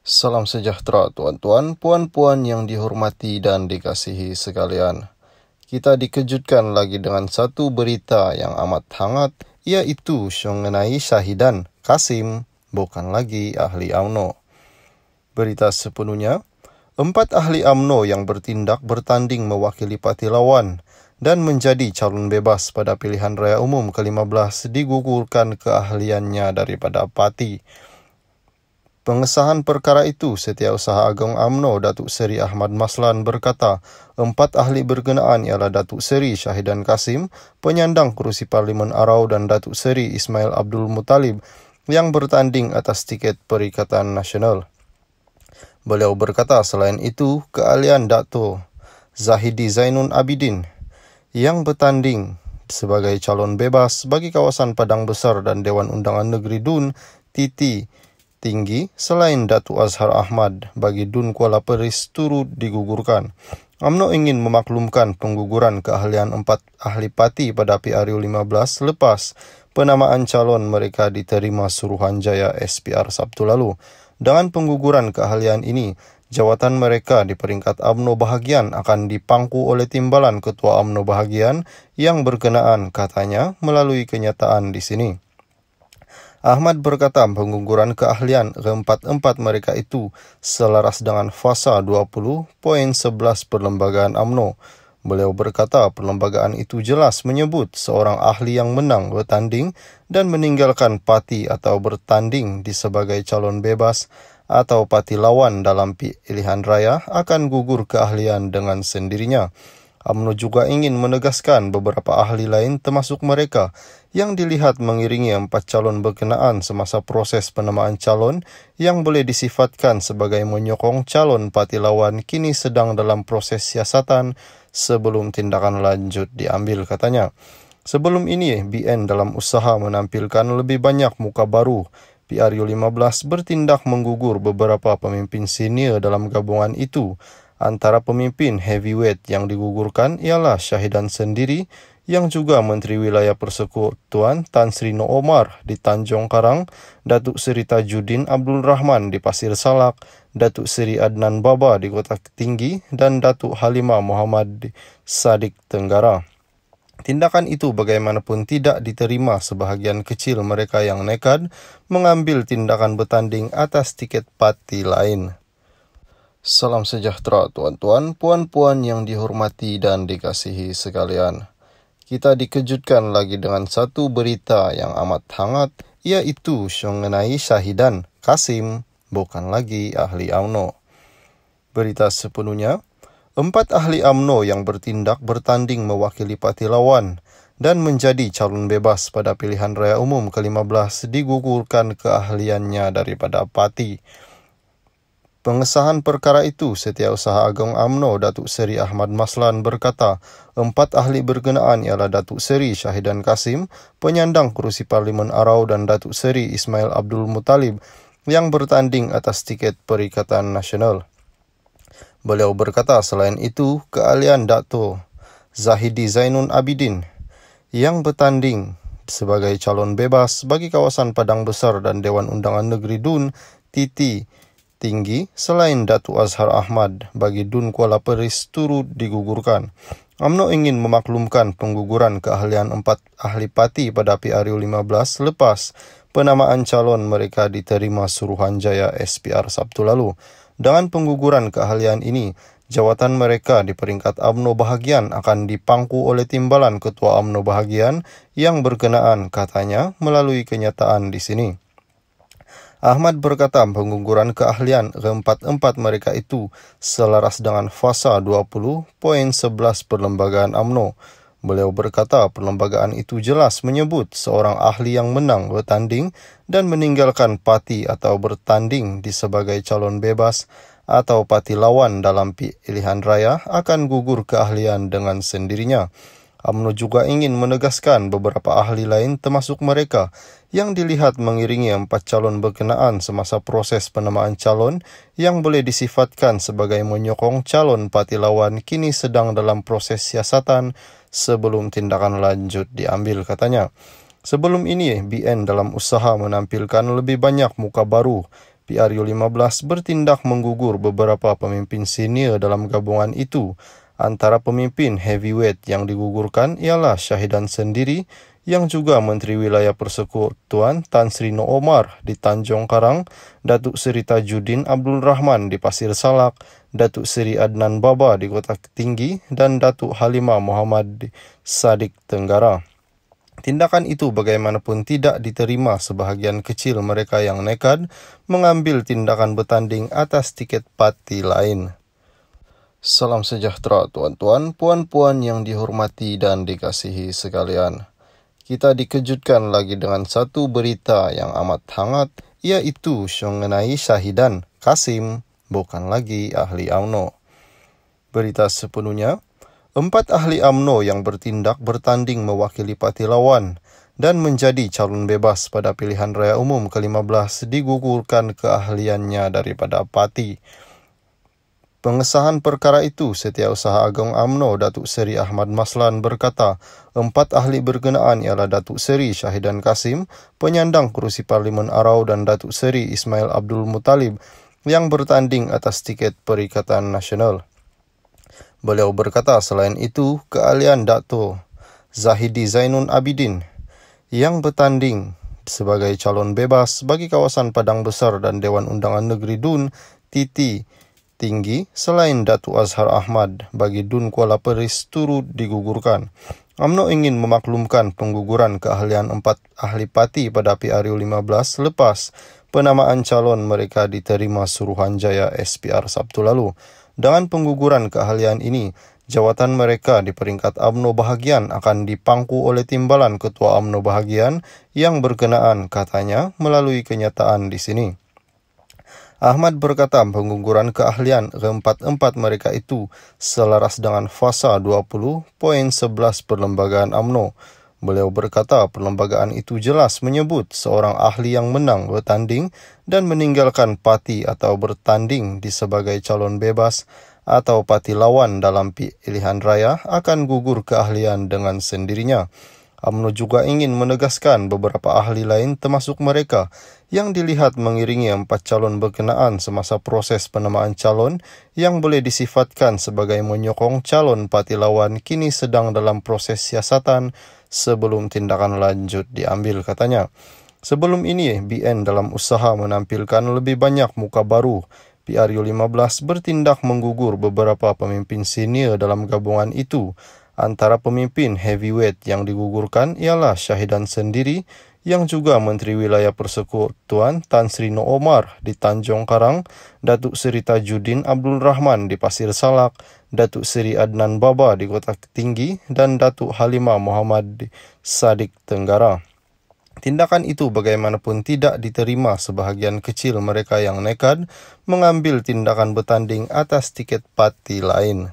Salam sejahtera tuan-tuan, puan-puan yang dihormati dan dikasihi sekalian. Kita dikejutkan lagi dengan satu berita yang amat hangat, yaitu mengenai Syahidan Qasim, bukan lagi ahli UMNO. Berita sepenuhnya, 4 ahli UMNO yang bertindak bertanding mewakili parti lawan dan menjadi calon bebas pada pilihan raya umum ke-15 digugurkan keahliannya daripada parti. Pengesahan perkara itu, Setiausaha Agong UMNO Datuk Seri Ahmad Maslan berkata, 4 ahli berkenaan ialah Datuk Seri Syahidan Qasim, penyandang kerusi Parlimen Arau, dan Datuk Seri Ismail Abdul Muttalib yang bertanding atas tiket Perikatan Nasional. Beliau berkata selain itu, keahlian Dato' Zahidi Zainun Abidin yang bertanding sebagai calon bebas bagi kawasan Padang Besar dan Dewan Undangan Negeri Dun, Titi tinggi selain Datuk Azhar Ahmad bagi Dun Kuala Peris turut digugurkan. UMNO ingin memaklumkan pengguguran keahlian 4 ahli parti pada PRU 15 lepas penamaan calon mereka diterima Suruhanjaya SPR Sabtu lalu. Dengan pengguguran keahlian ini, jawatan mereka di peringkat UMNO bahagian akan dipangku oleh timbalan Ketua UMNO bahagian yang berkenaan, katanya melalui kenyataan di sini. Ahmad berkata pengguguran keahlian keempat-empat mereka itu selaras dengan fasa 20.11 Perlembagaan UMNO. Beliau berkata perlembagaan itu jelas menyebut seorang ahli yang menang bertanding dan meninggalkan parti atau bertanding di sebagai calon bebas atau parti lawan dalam pilihan raya akan gugur keahlian dengan sendirinya. UMNO juga ingin menegaskan beberapa ahli lain termasuk mereka yang dilihat mengiringi 4 calon berkenaan semasa proses penamaan calon yang boleh disifatkan sebagai menyokong calon parti lawan kini sedang dalam proses siasatan sebelum tindakan lanjut diambil, katanya. Sebelum ini, BN dalam usaha menampilkan lebih banyak muka baru, PRU 15 bertindak menggugur beberapa pemimpin senior dalam gabungan itu. Antara pemimpin heavyweight yang digugurkan ialah Syahidan sendiri yang juga Menteri Wilayah Persekutuan Tan Sri Noh Omar di Tanjung Karang, Datuk Seri Tajuddin Abdul Rahman di Pasir Salak, Datuk Seri Adnan Baba di Kota Tinggi, dan Datuk Halimah Muhammad di Sadik Tenggara. Tindakan itu bagaimanapun tidak diterima sebahagian kecil mereka yang nekat mengambil tindakan bertanding atas tiket parti lain. Salam sejahtera tuan-tuan, puan-puan yang dihormati dan dikasihi sekalian. Kita dikejutkan lagi dengan satu berita yang amat hangat, yaitu mengenai Syahidan Qasim, bukan lagi ahli UMNO. Berita sepenuhnya, 4 ahli UMNO yang bertindak bertanding mewakili parti lawan dan menjadi calon bebas pada pilihan raya umum ke-15 digugurkan keahliannya daripada parti. Pengesahan perkara itu, Setiausaha Agong UMNO Datuk Seri Ahmad Maslan berkata, 4 ahli berkenaan ialah Datuk Seri Syahidan Qasim, penyandang kerusi Parlimen Arau, dan Datuk Seri Ismail Abdul Muttalib yang bertanding atas tiket Perikatan Nasional. Beliau berkata selain itu, keahlian Dato' Zahidi Zainun Abidin yang bertanding sebagai calon bebas bagi kawasan Padang Besar dan Dewan Undangan Negeri Dun, Titi tinggi selain Datuk Azhar Ahmad bagi Dun Kuala Peris turut digugurkan. UMNO ingin memaklumkan pengguguran keahlian 4 ahli parti pada PRU 15 lepas penamaan calon mereka diterima Suruhanjaya SPR Sabtu lalu. Dengan pengguguran keahlian ini, jawatan mereka di peringkat UMNO bahagian akan dipangku oleh timbalan Ketua UMNO bahagian yang berkenaan, katanya melalui kenyataan di sini. Ahmad berkata pengguguran keahlian keempat-empat mereka itu selaras dengan fasa 20.11 Perlembagaan UMNO. Beliau berkata perlembagaan itu jelas menyebut seorang ahli yang menang bertanding dan meninggalkan parti atau bertanding di sebagai calon bebas atau parti lawan dalam pilihan raya akan gugur keahlian dengan sendirinya. UMNO juga ingin menegaskan beberapa ahli lain termasuk mereka yang dilihat mengiringi 4 calon berkenaan semasa proses penamaan calon yang boleh disifatkan sebagai menyokong calon parti lawan kini sedang dalam proses siasatan sebelum tindakan lanjut diambil, katanya. Sebelum ini, BN dalam usaha menampilkan lebih banyak muka baru, PRU-15 bertindak menggugur beberapa pemimpin senior dalam gabungan itu. Antara pemimpin heavyweight yang digugurkan ialah Syahidan sendiri yang juga Menteri Wilayah Persekutuan Tan Sri No Omar di Tanjung Karang, Datuk Seri Tajuddin Abdul Rahman di Pasir Salak, Datuk Seri Adnan Baba di Kota Tinggi, dan Datuk Halimah Muhammad di Sadik Tenggara. Tindakan itu bagaimanapun tidak diterima sebahagian kecil mereka yang nekat mengambil tindakan bertanding atas tiket parti lain. Salam sejahtera tuan-tuan, puan-puan yang dihormati dan dikasihi sekalian. Kita dikejutkan lagi dengan satu berita yang amat hangat, iaitu mengenai Syahidan Kasim, bukan lagi ahli UMNO. Berita sepenuhnya, 4 ahli UMNO yang bertanding mewakili parti lawan dan menjadi calon bebas pada pilihan raya umum ke-15 digugurkan keahliannya daripada parti. Pengesahan perkara itu, Setiausaha Agong UMNO Datuk Seri Ahmad Maslan berkata, 4 ahli berkenaan ialah Datuk Seri Syahidan Kasim, penyandang kerusi Parlimen Arau, dan Datuk Seri Ismail Abdul Muttalib yang bertanding atas tiket Perikatan Nasional. Beliau berkata selain itu, keahlian Dato' Zahidi Zainun Abidin yang bertanding sebagai calon bebas bagi kawasan Padang Besar dan Dewan Undangan Negeri Dun Titi Tinggi selain Datuk Azhar Ahmad bagi Dun Kuala Peris turut digugurkan. UMNO ingin memaklumkan pengguguran keahlian 4 ahli parti pada PRU-15 lepas penamaan calon mereka diterima Suruhanjaya SPR Sabtu lalu. Dengan pengguguran keahlian ini, jawatan mereka di peringkat UMNO bahagian akan dipangku oleh timbalan Ketua UMNO bahagian yang berkenaan, katanya melalui kenyataan di sini. Ahmad berkata pengguguran keahlian keempat-empat mereka itu selaras dengan fasa 20.11 Perlembagaan UMNO. Beliau berkata perlembagaan itu jelas menyebut seorang ahli yang menang bertanding dan meninggalkan parti atau bertanding di sebagai calon bebas atau parti lawan dalam pilihan raya akan gugur keahlian dengan sendirinya. UMNO juga ingin menegaskan beberapa ahli lain termasuk mereka yang dilihat mengiringi 4 calon berkenaan semasa proses penamaan calon yang boleh disifatkan sebagai menyokong calon parti lawan kini sedang dalam proses siasatan sebelum tindakan lanjut diambil, katanya. Sebelum ini, BN dalam usaha menampilkan lebih banyak muka baru, PRU-15 bertindak menggugur beberapa pemimpin senior dalam gabungan itu. Antara pemimpin heavyweight yang digugurkan ialah Syahidan sendiri yang juga Menteri Wilayah Persekutuan Tan Sri No Omar di Tanjung Karang, Datuk Seri Tajuddin Abdul Rahman di Pasir Salak, Datuk Seri Adnan Baba di Kota Tinggi, dan Datuk Halimah Muhammad di Sadik Tenggara. Tindakan itu bagaimanapun tidak diterima sebahagian kecil mereka yang nekat mengambil tindakan bertanding atas tiket parti lain.